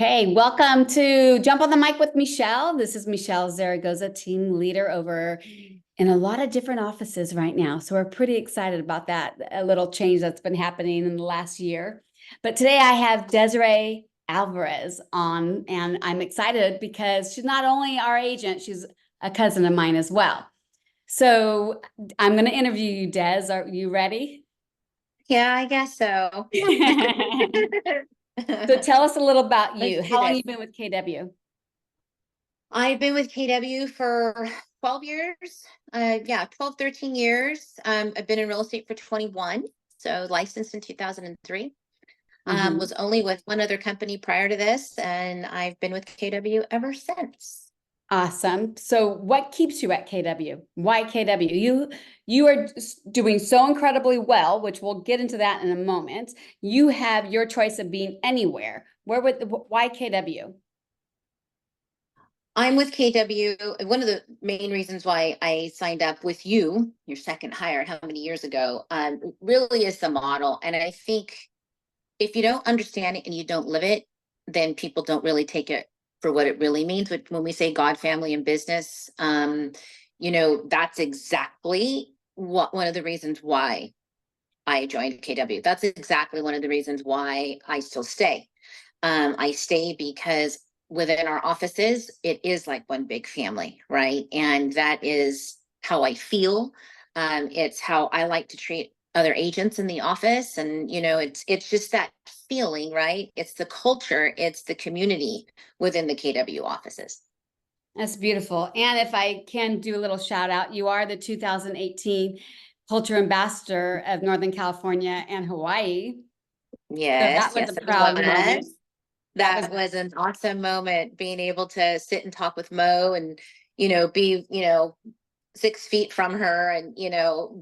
Hey, welcome to Jump on the Mic with Michele. This is Michele Zaragoza, team leader over in a lot of different offices right now. So we're pretty excited about that, a little change that's been happening in the last year. But today I have Desiree Alvarez on, and I'm excited because she's not only our agent, she's a cousin of mine as well. So I'm going to interview you, Des. Are you ready? Yeah, I guess so. So tell us a little about Let's you. do How long have this. you been with KW? I've been with KW for 12 years. Yeah, 12, 13 years. I've been in real estate for 21. So licensed in 2003. Mhm. Was only with one other company prior to this, and I've been with KW ever since. Awesome. So what keeps you at KW? Why KW? You are doing so incredibly well, which we'll get into that in a moment. You have your choice of being anywhere. Why KW? I'm with KW. One of the main reasons why I signed up with you, your second hire, how many years ago, really is the model. And I think if you don't understand it and you don't live it, then people don't really take it for what it really means. But when we say God, family, and business, that's exactly what one of the reasons why I joined KW. That's exactly one of the reasons why I still stay. I stay because within our offices, it is like one big family, right? And that is how I feel. It's how I like to treat other agents in the office, and it's just that feeling, right? It's the culture, it's the community within the KW offices. That's beautiful. And if I can do a little shout out, you are the 2018 Culture Ambassador of Northern California and Hawaii. So that Yes, was yes, a it proud moment. was. That was That was an awesome moment, being able to sit and talk with Mo and, be, 6 feet from her and,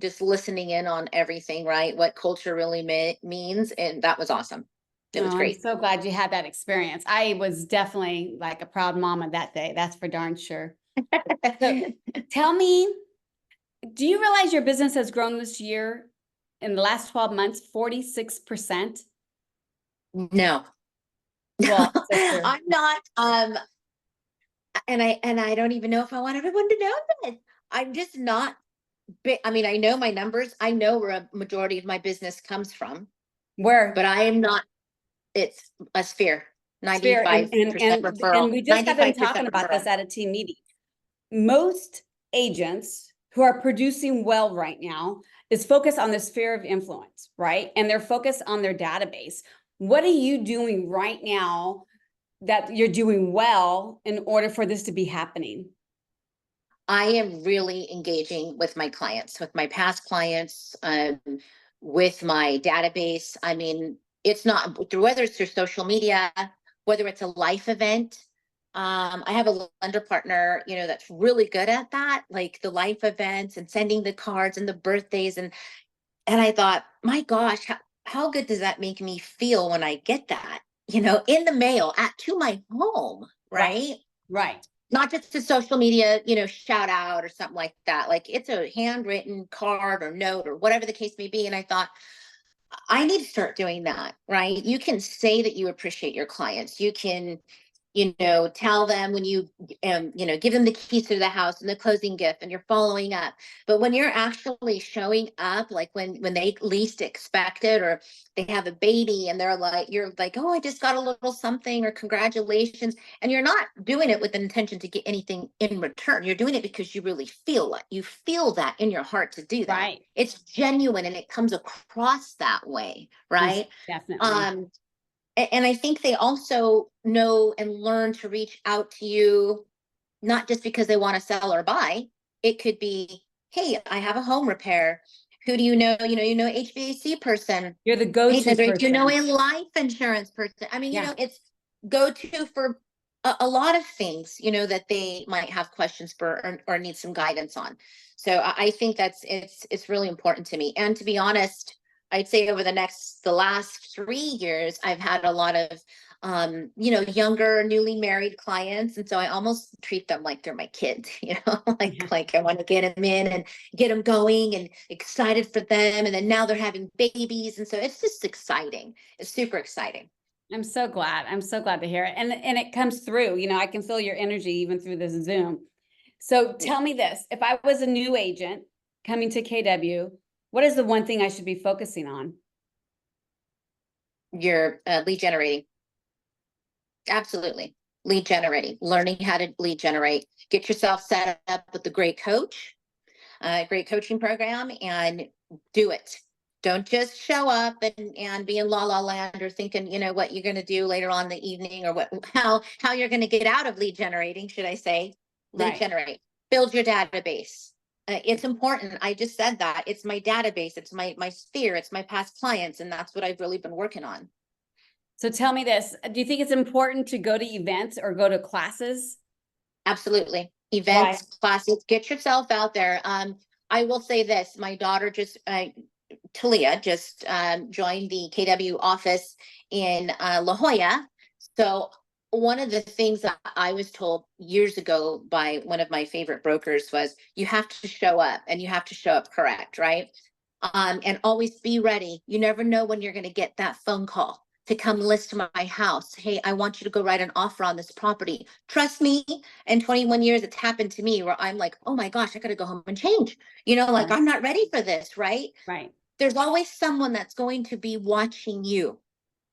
just listening in on everything, right? What culture really means. And that was awesome. It was Oh, I'm great. so glad you had that experience. I was definitely like a proud mama that day. That's for darn sure. So tell me, do you realize your business has grown this year in the last 12 months, 46%? No, Well, sister, I'm not. And I don't even know if I want everyone to know that. I'm just not big. I mean, I know my numbers. I know where a majority of my business comes from, but where I am not. It's a sphere. Sphere and 95% referral. we just got done talking 95% about this referral. at a team meeting. Most agents who are producing well right now is focused on the sphere of influence, right? And they're focused on their database. What are you doing right now that you're doing well in order for this to be happening? I am really engaging with my clients, with my past clients, with my database. I mean, it's not through whether it's through social media, whether it's a life event. I have a lender partner, that's really good at that, like the life events and sending the cards and the birthdays. And I thought, my gosh, how good does that make me feel when I get that, in the mail to my home, Right, right? right. Not just a social media, shout out or something like that. Like it's a handwritten card or note or whatever the case may be. And I thought, I need to start doing that, right? You can say that you appreciate your clients. You can, tell them when give them the keys to the house and the closing gift and you're following up. But when you're actually showing up, like when they least expect it, or they have a baby and you're like, oh, I just got a little something, or congratulations. And you're not doing it with the intention to get anything in return. You're doing it because you really feel it. You feel that in your heart to do that. Right. It's genuine and it comes across that way, Most right? definitely. Um, and I think they also know and learn to reach out to you, not just because they want to sell or buy. It could be, hey, I have a home repair. Who do you know? HVAC person. You're the Hey, go-to Desiree, do you know person. a life insurance person? I mean, Yeah. it's go to for a lot of things, that they might have questions for, or need some guidance on. So I think it's really important to me. And to be honest, I'd say over the last 3 years, I've had a lot of younger, newly married clients. And so I almost treat them like they're my kids, Yeah. like I want to get them in and get them going and excited for them. And then now they're having babies. And so it's just exciting. It's super exciting. I'm so glad. I'm so glad to hear it. And it comes through, I can feel your energy even through this Zoom. So Yeah. tell me this, if I was a new agent coming to KW, what is the one thing I should be focusing on? You're lead generating. Absolutely. Lead generating, learning how to lead generate, get yourself set up with a great coach, a great coaching program, and do it. Don't just show up and be in la la land or thinking, what you're going to do later on in the evening, or how you're going to get out of lead generating, should I say. Lead Right. generate, build your database. It's important. I just said that. It's my database. It's my sphere. It's my past clients. And that's what I've really been working on. So tell me this, do you think it's important to go to events or go to classes? Absolutely. Why? Events, classes, get yourself out there. I will say this, my daughter just, Talia just joined the KW office in La Jolla. So one of the things that I was told years ago by one of my favorite brokers was you have to show up, and you have to show up correct, right? And always be ready. You never know when you're going to get that phone call to come list my house. Hey, I want you to go write an offer on this property. Trust me, in 21 years, it's happened to me where I'm like, oh my gosh, I got to go home and change. Like, Right. I'm not ready for this, right? Right. There's always someone that's going to be watching you.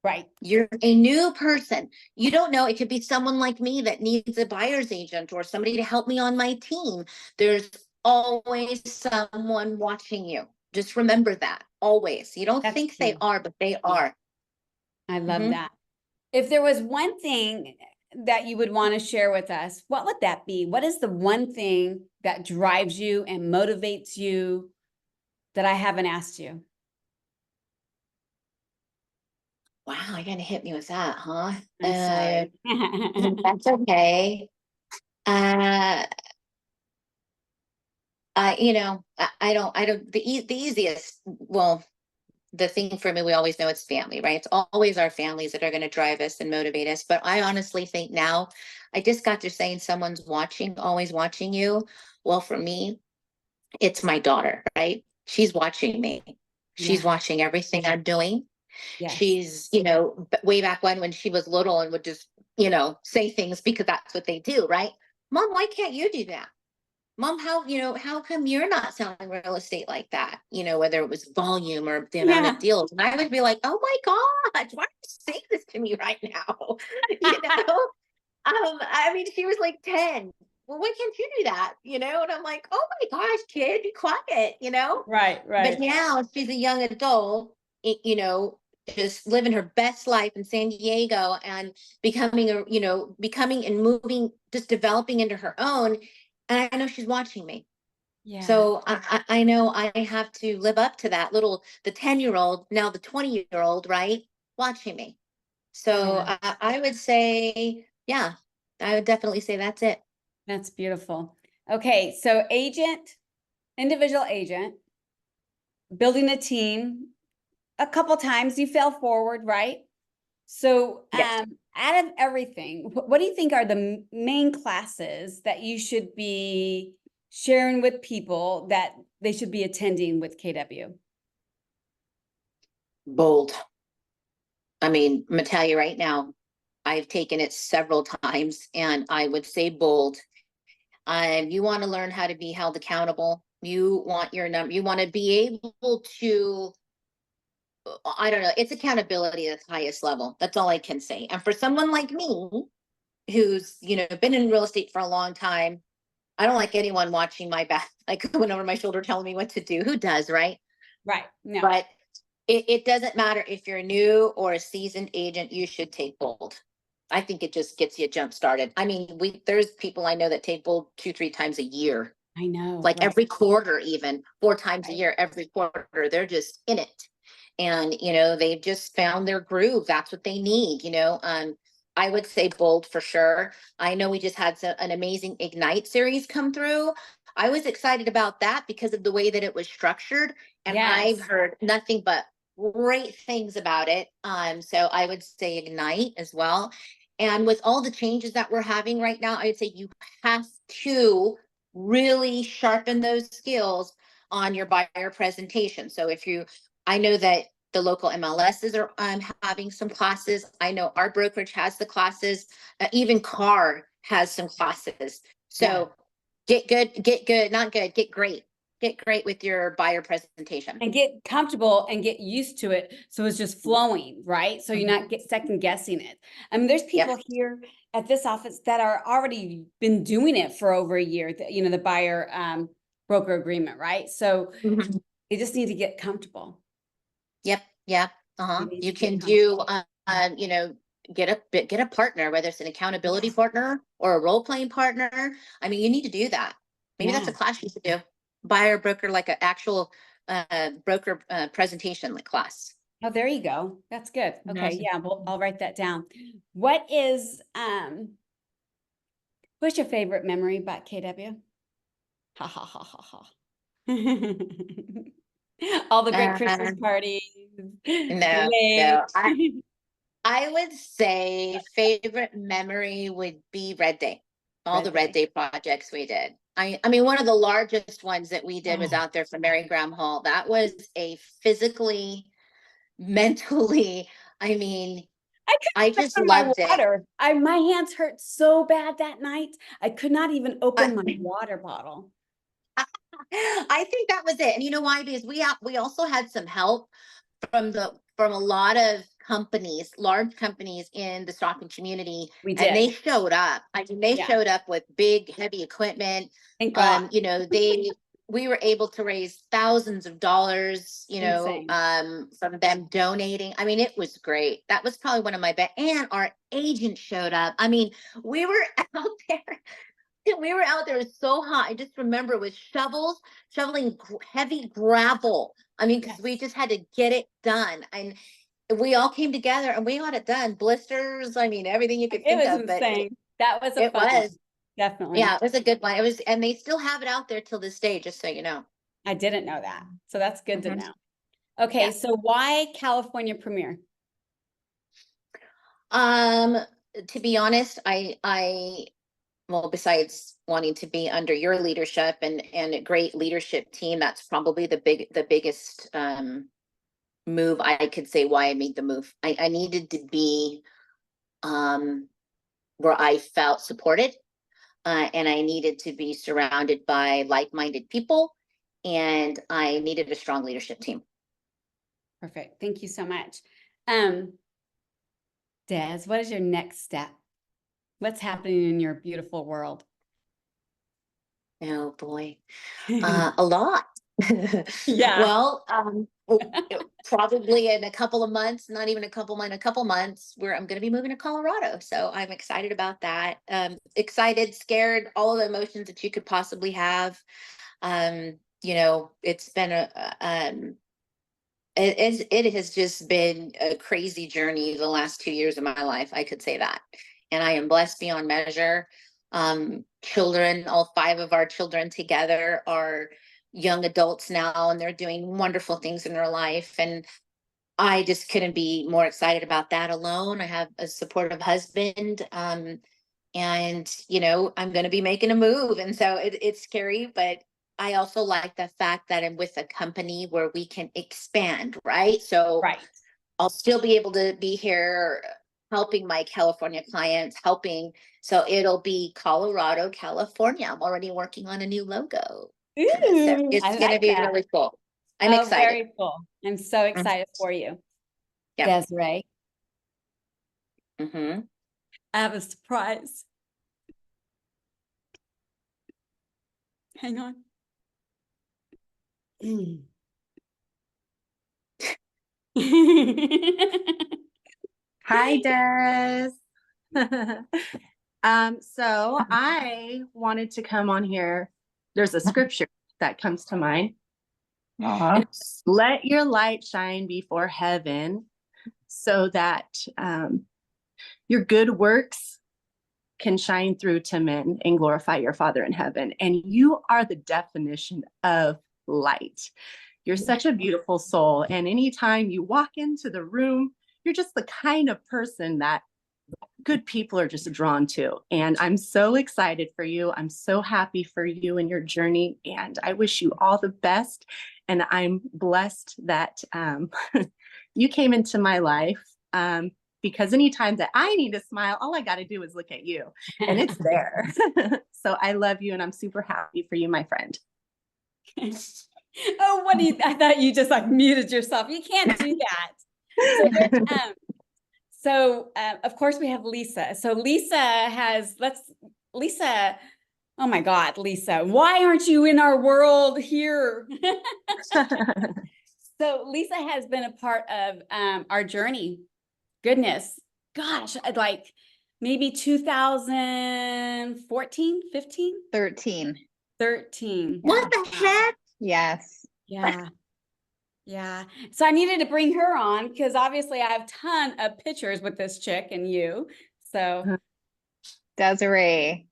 Right. You're a new person. You don't know. It could be someone like me that needs a buyer's agent or somebody to help me on my team. There's always someone watching you. Just remember that always. You don't That's think they true. are, but they are. I love Mhm. that. If there was one thing that you would want to share with us, what would that be? What is the one thing that drives you and motivates you that I haven't asked you? Wow, you're gonna hit me with that, huh? I'm sorry. That's okay. Uh, I don't. The easiest. Well, the thing for me, we always know it's family, right? It's always our families that are going to drive us and motivate us. But I honestly think now, I just got to saying someone's watching, always watching you. Well, for me, it's my daughter, right? She's watching me. She's Yeah. watching everything I'm doing. Yes. She's, way back when she was little and would just, say things because that's what they do, right? Mom, why can't you do that? Mom, how come you're not selling real estate like that? Whether it was volume or the amount Yeah. of deals. And I would be like, oh my gosh, why are you saying this to me right now? you know? I mean, she was like 10. Well, why can't you do that? And I'm like, oh my gosh, kid, be quiet. Right. But Right. now she's a young adult, just living her best life in San Diego and becoming and moving, just developing into her own. And I know she's watching me. Yeah. So I know I have to live up to that the 10-year-old, now the 20-year-old, right? Watching me. So Yeah. I would say, yeah, I would definitely say that's it. That's beautiful. Okay. So individual agent, building a team, a couple times you fell forward, right? So, Yes. out of everything, what do you think are the main classes that you should be sharing with people that they should be attending with KW? Bold. I mean, I'm gonna tell you right now, I've taken it several times, and I would say bold. You want to learn how to be held accountable. You want your number. You want to be able to. I don't know. It's accountability at the highest level. That's all I can say. And for someone like me, who's been in real estate for a long time, I don't like anyone watching my back, like going over my shoulder, telling me what to do. Who does, right? Right. No, But it doesn't matter if you're new or a seasoned agent, you should take bold. I think it just gets you jump started. I mean, there's people I know that take bold 2, 3 times a year, I know. like Right. every quarter, even 4 times a Right. year, every quarter. They're just in it. And they've just found their groove. That's what they need. I would say bold for sure. I know we just had an amazing Ignite series come through. I was excited about that because of the way that it was structured, and I've Yes. heard nothing but great things about it. So I would say Ignite as well. And with all the changes that we're having right now, I'd say you have to really sharpen those skills on your buyer presentation. So I know that the local MLSs are having some classes. I know our brokerage has the classes. Even Car has some classes. Yeah. So not good, get great. Get great with your buyer presentation. And get comfortable and get used to it. So it's just flowing, right? So you're not second guessing it. I mean, there's people here at this office that are already been doing it for over a year, the buyer broker agreement, right? So Mhm. you just need to get comfortable. Yep. Yep. You need You to get can do, comfortable. get a partner, whether it's an accountability partner or a role playing partner. I mean, you need to do that. Maybe that's a Yeah. class you should do. Buyer broker, like an actual broker presentation like class. Oh, there you go. That's good. Okay. Mhm. Yeah. Well, I'll write that down. What's your favorite memory about KW? Ha ha ha ha ha. All the great Christmas Um, parties. no, Wait. no. I would say favorite memory would be Red Day. All Red the Red Day. Day projects we did. I mean, one of the largest ones that we did was Oh, out there for Mary Graham Hall. That was a physically, mentally, I mean, I I couldn't just open my loved it. water. My hands hurt so bad that night. I could not even I, open my water bottle. I think that was it. And you know why? Because we also had some help from a lot of companies, large companies in the Stockton community, We and they did. showed up. I mean, they Yeah. showed up with big, heavy equipment. Thank God. We were able to raise thousands of dollars, Insane. from them donating. I mean, it was great. That was probably one of my best. And our agent showed up. I mean, we were out there. We were out there so hot. I just remember with shovels, shoveling heavy gravel. I mean, because we Yes. just had to get it done. And we all came together and we got it done. Blisters, I mean, everything you could It think was of, but insane. That was a it fun one. was, Definitely. yeah, it was a good one. It was, and they still have it out there till this day, just so you know. I didn't know that. So that's good to Mhm. know. Okay, Yeah. so why California premiere? Um, to be honest, well, besides wanting to be under your leadership and a great leadership team, that's probably the biggest move. I could say why I made the move. I needed to be um where I felt supported, and I needed to be surrounded by like-minded people, and I needed a strong leadership team. Perfect. Thank you so much. Um, Des, what is your next step? What's happening in your beautiful world? Oh boy, a lot. Yeah. Well, probably in a couple of months, not even a couple months, where I'm going to be moving to Colorado. So I'm excited about that. Excited, scared, all of the emotions that you could possibly have. It's been it has just been a crazy journey the last 2 years of my life. I could say that, and I am blessed beyond measure. Children, all five of our children together are young adults now, and they're doing wonderful things in their life. And I just couldn't be more excited about that alone. I have a supportive husband. And I'm going to be making a move, and so it's scary, but I also like the fact that I'm with a company where we can expand, right? So Right. I'll still be able to be here helping my California clients, helping. So it'll be Colorado, California. I'm already working on a new logo. So Ooh, it's I going to like be that. really cool. I'm Oh, excited. very cool. I'm so Mhm. excited for you, Yep. Desiree. Hmm. I have a surprise. Hang on. Mm. Hi, Des. So I wanted to come on here. There's a scripture that comes to mind. Uh-huh. And it's, let your light shine before heaven so that your good works can shine through to men and glorify your Father in heaven. And you are the definition of light. You're such a beautiful soul. And anytime you walk into the room, you're just the kind of person that good people are just drawn to. And I'm so excited for you. I'm so happy for you and your journey. And I wish you all the best. And I'm blessed that You came into my life because anytime that I need to smile, all I got to do is look at you and it's there. So I love you and I'm super happy for you, my friend. Oh, I thought you just like muted yourself. You can't do that. So, of course we have Lisa. So Lisa, oh my God, Lisa, why aren't you in our world here? So Lisa has been a part of our journey. Goodness, gosh, like maybe 2014, 15? 13. 13. What the heck? Yes. Yeah. Yeah. So I needed to bring her on because obviously I have a ton of pictures with this chick and you. So Desiree,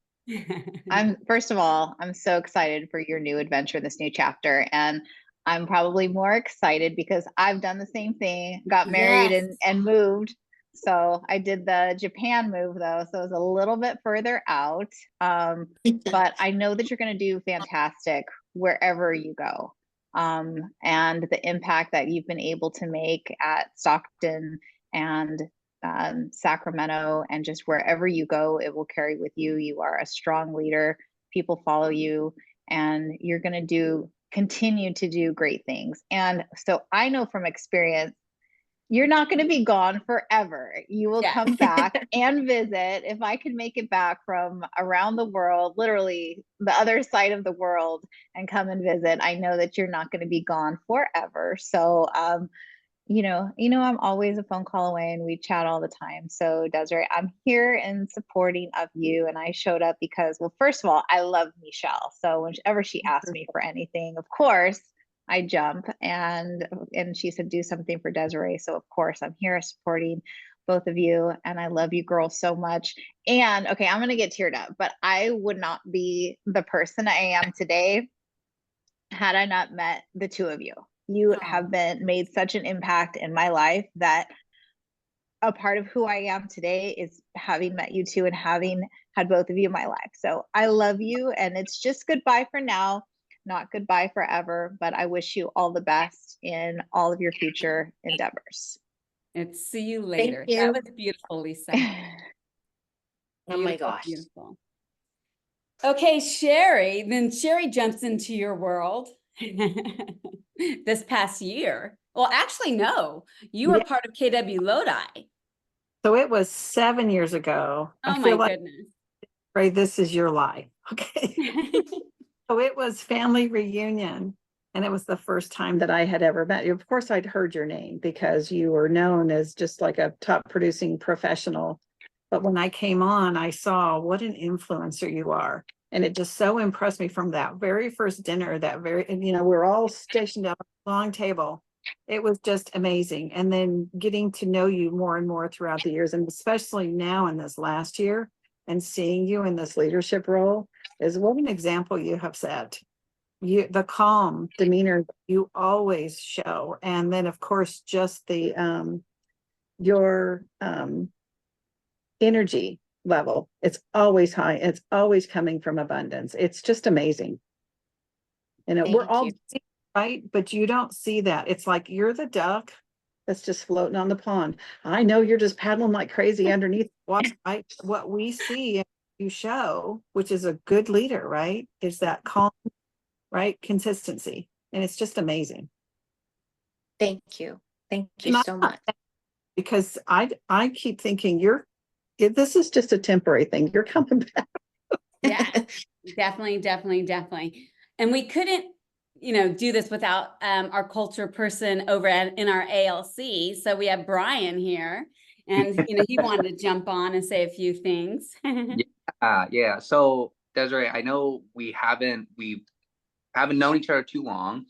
first of all, I'm so excited for your new adventure, this new chapter. And I'm probably more excited because I've done the same thing, got married Yes. and moved. So I did the Japan move though. So it was a little bit further out. But I know that you're going to do fantastic wherever you go. And the impact that you've been able to make at Stockton and Sacramento and just wherever you go, it will carry with you. You are a strong leader. People follow you and you're going to continue to do great things. And so I know from experience, you're not going to be gone forever. You will come back and visit. If I can make it back from around the world, literally the other side of the world, and come and visit, I know that you're not going to be gone forever. So, I'm always a phone call away and we chat all the time. So Desiree, I'm here in supporting of you. And I showed up because, well, first of all, I love Michele. So whenever she asked me for anything, of course, I jump and she said, do something for Desiree. So of course I'm here supporting both of you. And I love you girls so much. And okay, I'm going to get teared up, but I would not be the person I am today had I not met the two of you. You have made such an impact in my life that a part of who I am today is having met you two and having had both of you in my life. So I love you and it's just goodbye for now, not goodbye forever, but I wish you all the best in all of your future endeavors. And see you later. Thank you. That was beautiful, Lisa. Oh my gosh. Beautiful. Okay, Sherry, then Sherry jumps into your world this past year. Well, actually, no, you were part of KW Lodi. So it was 7 years ago. Oh I my feel like, goodness. Ray, this is your life. Okay. So it was family reunion. And it was the first time that I had ever met you. Of course, I'd heard your name because you were known as just like a top producing professional. But when I came on, I saw what an influencer you are. And it just so impressed me from that very first dinner, we're all stationed at a long table. It was just amazing. And then getting to know you more and more throughout the years, and especially now in this last year, and seeing you in this leadership role is what an example you have set. The calm demeanor you always show. And then of course, just your energy level. It's always high. It's always coming from abundance. It's just amazing. And we're all right, but you don't see that. It's like you're the duck that's just floating on the pond. I know you're just paddling like crazy underneath. What we see and you show, which is a good leader, right, is that calm, right, consistency. And it's just amazing. Thank you. Thank you so much. Because I keep thinking this is just a temporary thing. You're coming back. Yeah, definitely. And we couldn't, do this without our culture person over in our ALC. So we have Brian here, and he wanted to jump on and say a few things. Yeah. So Desiree, I know we haven't known each other too long,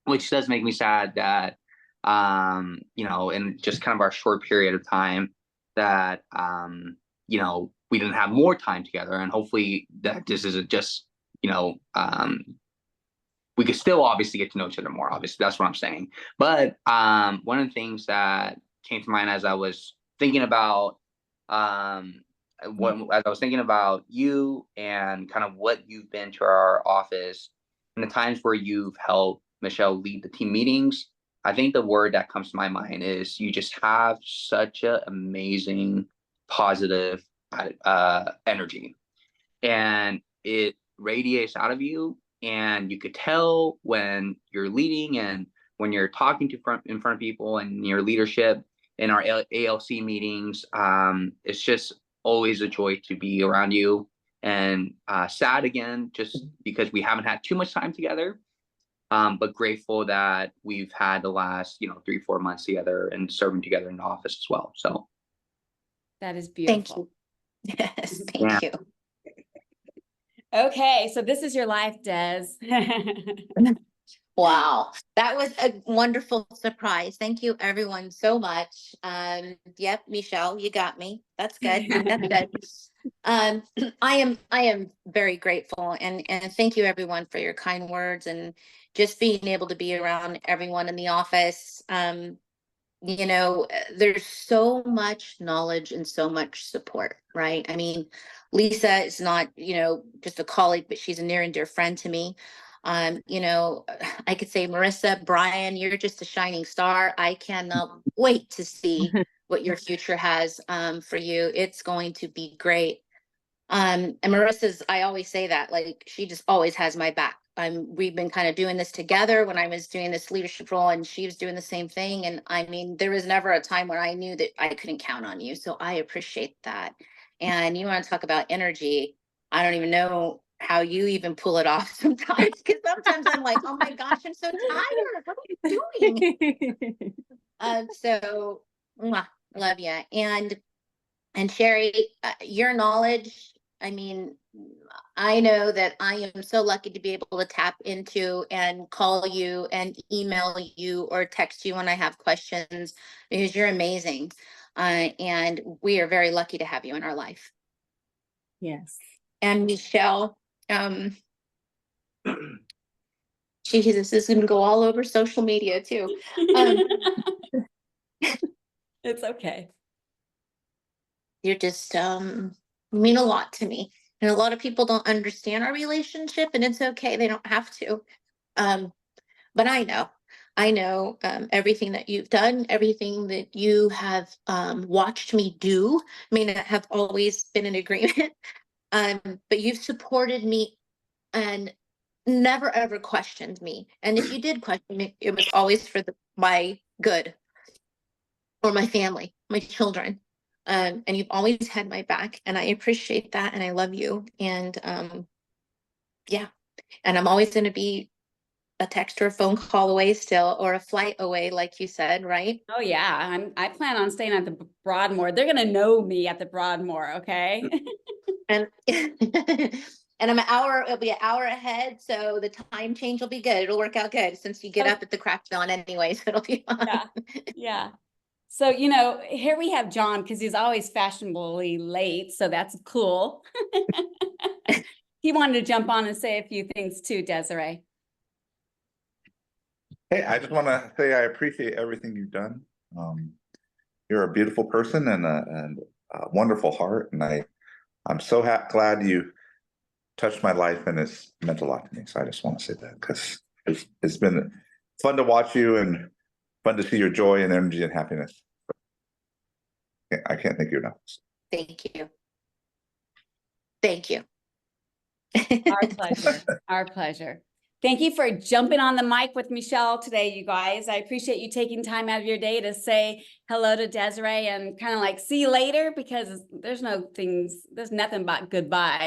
which does make me sad that in just kind of our short period of time that we didn't have more time together, and hopefully that this isn't just we could still obviously get to know each other more. Obviously, that's what I'm saying. But one of the things that came to mind as I was thinking about you and kind of what you've been to our office and the times where you've helped Michele lead the team meetings, I think the word that comes to my mind is you just have such an amazing positive energy, and it radiates out of you, and you could tell when you're leading and when you're talking in front of people and your leadership in our ALC meetings. It's just always a joy to be around you, and sad again just because we haven't had too much time together, but grateful that we've had the last 3-4 months together and serving together in the office as well. So That is Thank beautiful. you. Yes, Yeah. thank you. Okay, so this is your life, Des. Wow, that was a wonderful surprise. Thank you everyone so much. Yep, Michelle, you got me. That's good. That's good. I am very grateful, and thank you everyone for your kind words and just being able to be around everyone in the office. There's so much knowledge and so much support, right? I mean, Lisa is not, just a colleague, but she's a near and dear friend to me. I could say, Marissa, Brian, you're just a shining star. I cannot wait to see what your future has for you. It's going to be great. And Marissa's, I always say that, like, she just always has my back. We've been kind of doing this together when I was doing this leadership role, and she was doing the same thing. And I mean, there was never a time where I knew that I couldn't count on you. So I appreciate that. And you want to talk about energy. I don't even know how you even pull it off sometimes, because sometimes I'm like, oh my gosh, I'm so tired. What are you doing? So mwah, love you. And Sherry, your knowledge, I mean, I know that I am so lucky to be able to tap into and call you and email you or text you when I have questions, because you're amazing. And we are very lucky to have you in our life. Yes. And Michelle, this is going to go all over social media too. It's okay. You're just mean a lot to me, and a lot of people don't understand our relationship, and it's okay, they don't have to. But I know everything that you've done, everything that you have watched me do. May not have always been in agreement, but you've supported me and never ever questioned me, and if you did question me, it was always for my good, or my family, my children. And you've always had my back, and I appreciate that, and I love you. And yeah, and I'm always going to be a text or a phone call away still, or a flight away, like you said, right? Oh yeah, I plan on staying at the Broadmoor. They're gonna know me at the Broadmoor, okay? And and it'll be an hour ahead, so the time change will be good. It'll work out good since you get up at the crack of dawn anyway, so it'll be fun. Yeah, yeah. So, here we have John, because he's always fashionably late, so that's cool. He wanted to jump on and say a few things too, Desiree. Hey, I just want to say I appreciate everything you've done. You're a beautiful person and a wonderful heart, and I'm so glad you touched my life, and it's meant a lot to me. So I just want to say that, because it's been fun to watch you and fun to see your joy and energy and happiness. I can't thank you enough. Thank you. Thank you. Our pleasure. Our pleasure. Thank you for jumping on the mic with Michelle today, you guys. I appreciate you taking time out of your day to say hello to Desiree and kind of like see you later, because there's nothing but goodbye.